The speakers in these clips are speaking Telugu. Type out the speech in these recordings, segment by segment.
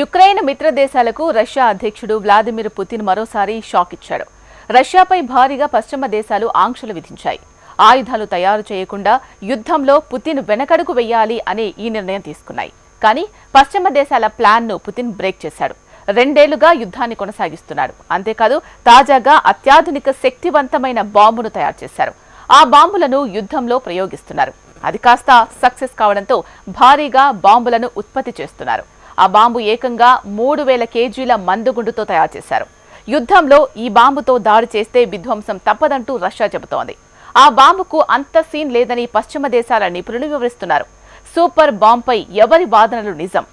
యుక్రెయిన్ మిత్ర దేశాలకు రష్యా అధ్యక్షుడు వ్లాదిమిర్ పుతిన్ మరోసారి షాక్ ఇచ్చారు. రష్యాపై భారీగా పశ్చిమ దేశాలు ఆంక్షలు విధించాయి. ఆయుధాలు తయారు చేయకుండా యుద్ధంలో పుతిన్ వెనకడుగు వెయ్యాలి అనే ఈ నిర్ణయం తీసుకున్నాయి. కానీ పశ్చిమ దేశాల ప్లాన్ను పుతిన్ బ్రేక్ చేశాడు. 2 ఏళ్లుగా యుద్ధాన్ని కొనసాగిస్తున్నాడు. అంతేకాదు తాజాగా అత్యాధునిక శక్తివంతమైన బాంబును తయారు చేశారు. ఆ బాంబులను యుద్ధంలో ప్రయోగిస్తున్నారు. అది కాస్త సక్సెస్ కావడంతో భారీగా బాంబులను ఉత్పత్తి చేస్తున్నారు. ఆ బాంబు ఏకంగా 3000 కేజీల మందుగుండుతో తయారు చేశారు. యుద్ధంలో ఈ బాంబుతో దాడి చేస్తే విధ్వంసం తప్పదంటూ రష్యా చెబుతోంది. ఆ బాంబుకు అంత సీన్ లేదని పశ్చిమ దేశాల నిపుణులు వివరిస్తున్నారు. సూపర్ బాంబుపై ఎవరి వాదనలు నిజం?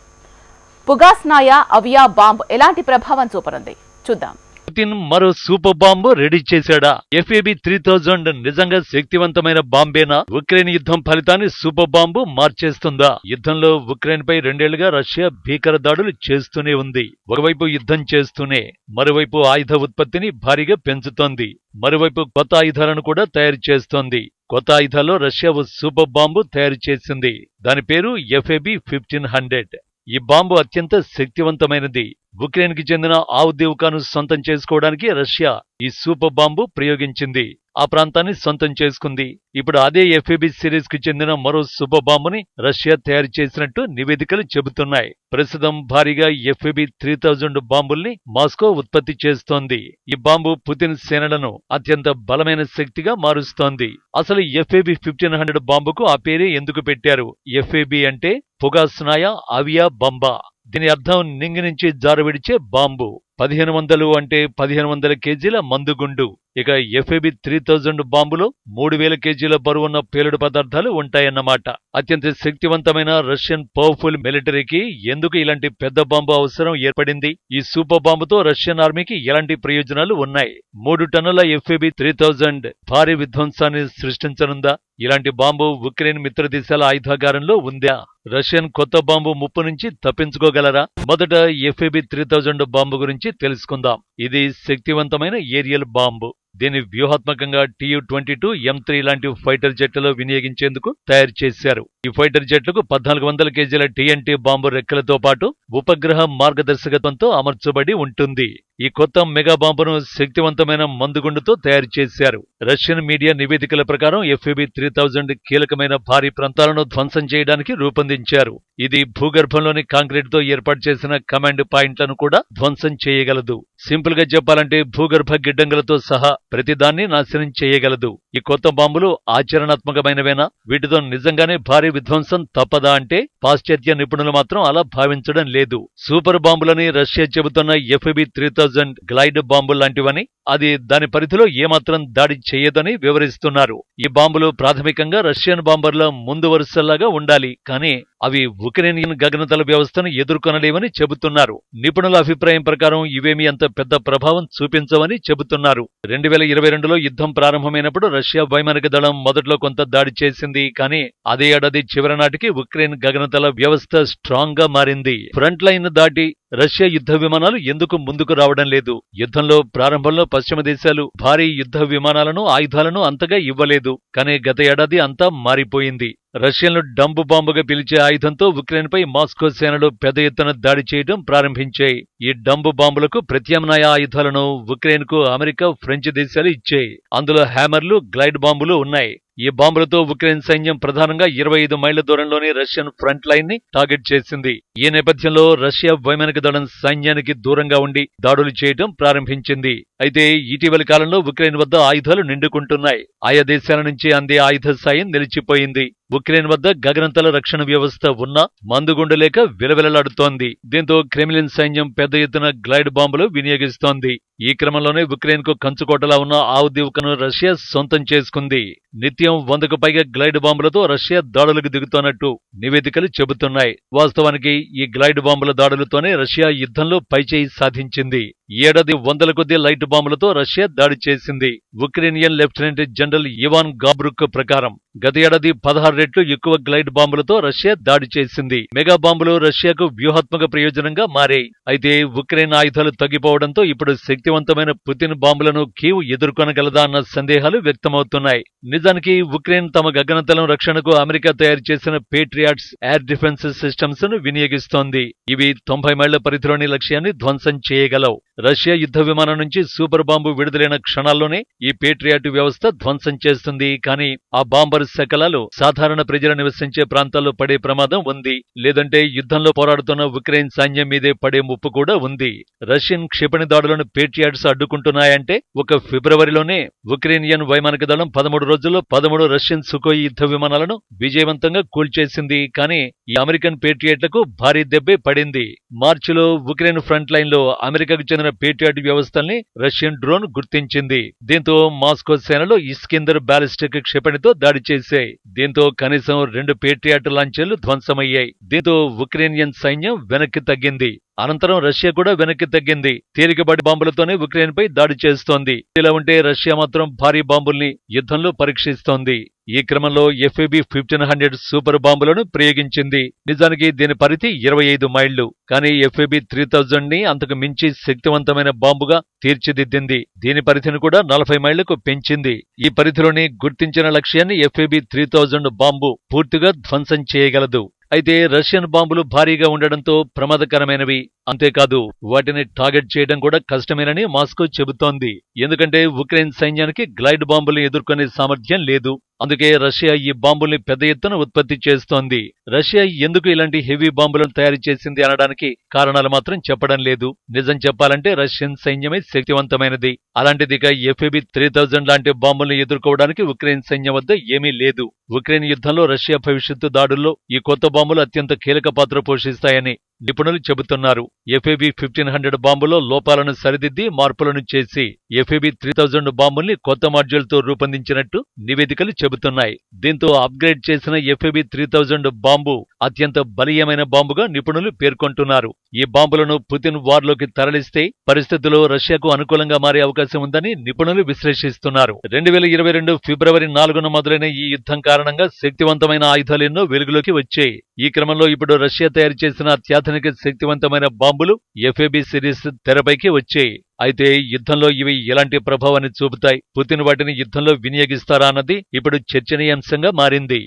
పుగాస్నాయా అవియా బాంబ్ ఎలాంటి ప్రభావం చూపనుంది చూద్దాం. పుతిన్ మరో సూపర్ బాంబు రెడీ చేశాడా? FAB-3000 నిజంగా శక్తివంతమైన బాంబేనా? ఉక్రెయిన్ యుద్ధం ఫలితాన్ని సూపర్ బాంబు మార్చేస్తుందా? యుద్ధంలో ఉక్రెయిన్ పై 2 ఏళ్లుగా రష్యా భీకర దాడులు చేస్తూనే ఉంది. ఒకవైపు యుద్ధం చేస్తూనే మరోవైపు ఆయుధ ఉత్పత్తిని భారీగా పెంచుతోంది. మరోవైపు కొత్త ఆయుధాలను కూడా తయారు చేస్తోంది. కొత్త ఆయుధాల్లో రష్యా ఓ సూపర్ బాంబు తయారు చేసింది. దాని పేరు FAB-1500. ఈ బాంబు అత్యంత శక్తివంతమైనది. ఉక్రెయిన్కి చెందిన ఆవుదీవుకాను సొంతం చేసుకోవడానికి రష్యా ఈ సూపర్ బాంబు ప్రయోగించింది. ఆ ప్రాంతాన్ని సొంతం చేసుకుంది. ఇప్పుడు అదే FAB సిరీస్ కి చెందిన మరో సూపర్ బాంబుని రష్యా తయారు చేసినట్టు నివేదికలు చెబుతున్నాయి. ప్రస్తుతం భారీగా FAB-3000 బాంబుల్ని మాస్కో ఉత్పత్తి చేస్తోంది. ఈ బాంబు పుతిన్ సేనలను అత్యంత బలమైన శక్తిగా మారుస్తోంది. అసలు FAB-1500 బాంబుకు ఆ పేరే ఎందుకు పెట్టారు? FAB అంటే పుగాస్నాయా అవియా బాంబా. దీని అర్థం నింగి నుంచి జారవిడిచే బాంబు. 1500 అంటే 1500 కేజీల మందుగుండు. ఇక FAB-3000 బాంబులో 3000 కేజీల బరువున్న పేలుడు పదార్థాలు ఉంటాయన్నమాట. అత్యంత శక్తివంతమైన రష్యన్ పవర్ఫుల్ మిలిటరీకి ఎందుకు ఇలాంటి పెద్ద బాంబు అవసరం ఏర్పడింది? ఈ సూపర్ బాంబుతో రష్యన్ ఆర్మీకి ఎలాంటి ప్రయోజనాలు ఉన్నాయి? 3 టన్నుల FAB-3000 భారీ విధ్వంసాన్ని సృష్టించనుందా? ఇలాంటి బాంబు ఉక్రెయిన్ మిత్ర దేశాల ఆయుధాగారంలో ఉందా? రష్యన్ కొత్త బాంబు ముప్పు నుంచి తప్పించుకోగలరా? మొదట FAB-3000 బాంబు గురించి తెలుసుకుందాం. ఇది శక్తివంతమైన ఏరియల్ బాంబు. దీన్ని వ్యూహాత్మకంగా Tu-22 M3 లాంటి ఫైటర్ జెట్లలో వినియోగించేందుకు తయారు చేశారు. ఈ ఫైటర్ జెట్లకు 1400 కేజీల TNT బాంబు రెక్కలతో పాటు ఉపగ్రహ మార్గదర్శకత్వంతో అమర్చబడి ఉంటుంది. ఈ కొత్త మెగా బాంబును శక్తివంతమైన మందుగుండుతో తయారు చేశారు. రష్యన్ మీడియా నివేదికల ప్రకారం FAB-3000 కీలకమైన భారీ ప్రాంతాలను ధ్వంసం చేయడానికి రూపొందించారు. ఇది భూగర్భంలోని కాంక్రీటుతో ఏర్పాటు చేసిన కమాండ్ పాయింట్లను కూడా ధ్వంసం చేయగలదు. సింపుల్ గా చెప్పాలంటే భూగర్భ గిడ్డంగులతో సహా ప్రతిదాన్ని నాశనం చేయగలదు. ఈ కొత్త బాంబులు ఆచరణాత్మకమైనవేనా? వీటితో నిజంగానే భారీ విధ్వంసం తప్పదా అంటే పాశ్చాత్య నిపుణులు మాత్రం అలా భావించడం లేదు. సూపర్ బాంబులని రష్యా చెబుతున్న FAB-3000 గ్లైడ్ బాంబులు లాంటివని, అది దాని పరిధిలో ఏమాత్రం దాడి చేయదని వివరిస్తున్నారు. ఈ బాంబులు ప్రాథమికంగా రష్యన్ బాంబర్ల ముందు వరుసలాగా ఉండాలి, కానీ అవి ఉక్రెయినియన్ గగనతల వ్యవస్థను ఎదుర్కొనలేవని చెబుతున్నారు. నిపుణుల అభిప్రాయం ప్రకారం ఇవేమీ అంత పెద్ద ప్రభావం చూపించవని చెబుతున్నారు. 2022లో యుద్ధం ప్రారంభమైనప్పుడు రష్యా వైమానిక దళం మొదట్లో కొంత దాడి చేసింది, కానీ అదే ఏడాది చివరి నాటికి ఉక్రెయిన్ గగనతల వ్యవస్థ స్ట్రాంగ్ గా మారింది. ఫ్రంట్ లైన్ దాటి రష్యా యుద్ధ విమానాలు ఎందుకు ముందుకు రావడం లేదు? యుద్ధంలో ప్రారంభంలో పశ్చిమ దేశాలు భారీ యుద్ధ విమానాలను, ఆయుధాలను అంతగా ఇవ్వలేదు, కానీ గత ఏడాది అంతా మారిపోయింది. రష్యన్లు డంబు బాంబుగా పిలిచే ఆయుధంతో ఉక్రెయిన్పై మాస్కో సేనలు పెద్ద ఎత్తున దాడి చేయడం ప్రారంభించాయి. ఈ డంబు బాంబులకు ప్రత్యామ్నాయ ఆయుధాలను ఉక్రెయిన్కు అమెరికా, ఫ్రెంచ్ దేశాలు ఇచ్చాయి. అందులో హ్యామర్లు, గ్లైడ్ బాంబులు ఉన్నాయి. ఈ బాంబులతో ఉక్రెయిన్ సైన్యం ప్రధానంగా 25 మైళ్ల దూరంలోని రష్యన్ ఫ్రంట్ లైన్ ని టార్గెట్ చేసింది. ఈ నేపథ్యంలో రష్యా వైమానిక దళం సైన్యానికి దూరంగా ఉండి దాడులు చేయడం ప్రారంభించింది. అయితే ఇటీవలి కాలంలో ఉక్రెయిన్ వద్ద ఆయుధాలు నిండుకుంటున్నాయి. ఆయా దేశాల నుంచి అందే ఆయుధ సాయం నిలిచిపోయింది. ఉక్రెయిన్ వద్ద గగనంతల రక్షణ వ్యవస్థ ఉన్నా మందుగుండు లేక విలవిలలాడుతోంది. దీంతో క్రెమ్లిన్ సైన్యం పెద్ద ఎత్తున గ్లైడ్ బాంబులు వినియోగిస్తోంది. ఈ క్రమంలోనే ఉక్రెయిన్ కు కంచుకోటలా ఉన్న ఆవుదీవుకను రష్యా సొంతం చేసుకుంది. నిత్యం 100కు పైగా గ్లైడ్ బాంబులతో రష్యా దాడులకు దిగుతున్నట్టు నివేదికలు చెబుతున్నాయి. వాస్తవానికి ఈ గ్లైడ్ బాంబుల దాడులతోనే రష్యా యుద్ధంలో పైచేయి సాధించింది. ఈ ఏడాది వందల కొద్దీ లైట్ బాంబులతో రష్యా దాడి చేసింది. ఉక్రేనియన్ లెఫ్టినెంట్ జనరల్ ఇవాన్ గాబ్రుక్ ప్రకారం గత ఏడాది 16 రెట్లు ఎక్కువ గ్లైడ్ బాంబులతో రష్యా దాడి చేసింది. మెగా బాంబులు రష్యాకు వ్యూహాత్మక ప్రయోజనంగా మారాయి. అయితే ఉక్రెయిన్ ఆయుధాలు తగ్గిపోవడంతో ఇప్పుడు శక్తివంతమైన పుతిన్ బాంబులను కీవ్ ఎదుర్కొనగలదా అన్న సందేహాలు వ్యక్తమవుతున్నాయి. నిజానికి ఉక్రెయిన్ తమ గగనతలం రక్షణకు అమెరికా తయారు చేసిన పేట్రియాట్స్ ఎయిర్ డిఫెన్స్ సిస్టమ్స్ ను వినియోగిస్తోంది. ఇవి 90 మైళ్ల పరిధిలోని లక్ష్యాన్ని ధ్వంసం చేయగలవు. రష్యా యుద్ధ విమానం నుంచి సూపర్ బాంబు విడుదలైన క్షణాల్లోనే ఈ పేట్రియాట్ వ్యవస్థ ధ్వంసం చేస్తుంది. కానీ ఆ బాంబర్ శకలాలు సాధారణ ప్రజలు నివసించే ప్రాంతాల్లో పడే ప్రమాదం ఉంది. లేదంటే యుద్ధంలో పోరాడుతున్న ఉక్రెయిన్ సైన్యం మీదే పడే ముప్పు కూడా ఉంది. రష్యన్ క్షిపణి దాడులను పేట్రియాట్స్ అడ్డుకుంటున్నాయంటే ఒక ఫిబ్రవరిలోనే ఉక్రేనియన్ వైమానిక దళం 13 రోజుల్లో 13 రష్యన్ సుకోయి యుద్ధ విమానాలను విజయవంతంగా కూల్చేసింది. కానీ ఈ అమెరికన్ పేట్రియాట్లకు భారీ దెబ్బే పడింది. మార్చిలో ఉక్రెయిన్ ఫ్రంట్ లైన్ లో అమెరికాకు చెందిన పేట్రియాట్ వ్యవస్థల్ని రష్యన్ డ్రోన్ గుర్తించింది. దీంతో మాస్కో సేనలో ఇస్కిందర్ బాలిస్టిక్ క్షిపణితో దాడి చేశాయి. దీంతో కనీసం 2 పేట్రియాట్ లాంచర్లు ధ్వంసమయ్యాయి. దీంతో ఉక్రేనియన్ సైన్యం వెనక్కి తగ్గింది. అనంతరం రష్యా కూడా వెనక్కి తగ్గింది. తేలికపాటి బాంబులతోనే ఉక్రెయిన్ పై దాడి చేస్తోంది. ఇలా ఉంటే రష్యా మాత్రం భారీ బాంబుల్ని యుద్ధంలో పరీక్షిస్తోంది. ఈ క్రమంలో ఎఫ్ఏబి 1500 సూపర్ బాంబులను ప్రయోగించింది. నిజానికి దీని పరిధి 25 మైళ్లు. కానీ ఎఫ్ఏబి 3000 ని అంతకు మించి శక్తివంతమైన బాంబుగా తీర్చిదిద్దింది. దీని పరిధిని కూడా 40 మైళ్లకు పెంచింది. ఈ పరిధిలోని గుర్తించిన లక్ష్యాన్ని ఎఫ్ఏబి 3000 బాంబు పూర్తిగా ధ్వంసం చేయగలదు. అయితే రష్యన్ బాంబులు భారీగా ఉండడంతో ప్రమాదకరమైనవి. అంతేకాదు వాటిని టార్గెట్ చేయడం కూడా కష్టమేనని మాస్కో చెబుతోంది. ఎందుకంటే ఉక్రెయిన్ సైన్యానికి గ్లైడ్ బాంబులు ఎదుర్కొనే సామర్థ్యం లేదు. అందుకే రష్యా ఈ బాంబుల్ని పెద్ద ఎత్తున ఉత్పత్తి చేస్తోంది. రష్యా ఎందుకు ఇలాంటి హెవీ బాంబులను తయారు చేసింది అనడానికి కారణాలు మాత్రం చెప్పడం లేదు. నిజం చెప్పాలంటే రష్యన్ సైన్యమే శక్తివంతమైనది. అలాంటిది ఇక ఎఫ్ఏబి 3000 లాంటి బాంబుల్ని ఎదుర్కోవడానికి ఉక్రెయిన్ సైన్యం వద్ద ఏమీ లేదు. ఉక్రెయిన్ యుద్ధంలో రష్యా భవిష్యత్తు దాడుల్లో ఈ కొత్త బాంబులు అత్యంత కీలక పాత్ర పోషిస్తాయని నిపుణులు చెబుతున్నారు. ఎఫ్ఏబి 1500 బాంబులో లోపాలను సరిదిద్ది మార్పులను చేసి ఎఫ్ఏబి 3000 బాంబుల్ని కొత్త మాడ్యూల్తో రూపొందించినట్టు నివేదికలు చెబుతున్నాయి. దీంతో అప్గ్రేడ్ చేసిన ఎఫ్ఏబి 3000 బాంబు అత్యంత బలీయమైన బాంబుగా నిపుణులు పేర్కొంటున్నారు. ఈ బాంబులను పుతిన్ వార్లోకి తరలిస్తే పరిస్థితులు రష్యాకు అనుకూలంగా మారే అవకాశం ఉందని నిపుణులు విశ్లేషిస్తున్నారు. 2022 ఫిబ్రవరి 4న మొదలైన ఈ యుద్ధం కారణంగా శక్తివంతమైన ఆయుధాలెన్నో వెలుగులోకి వచ్చాయి. ఈ క్రమంలో ఇప్పుడు రష్యా తయారు చేసిన అత్యాధునిక శక్తివంతమైన బాంబులు ఎఫ్ఏబి సిరీస్ తెరపైకి వచ్చాయి. అయితే యుద్ధంలో ఇవి ఎలాంటి ప్రభావాన్ని చూపుతాయి? పుతిన్ వాటిని యుద్ధంలో వినియోగిస్తారా అన్నది ఇప్పుడు చర్చనీయాంశంగా మారింది.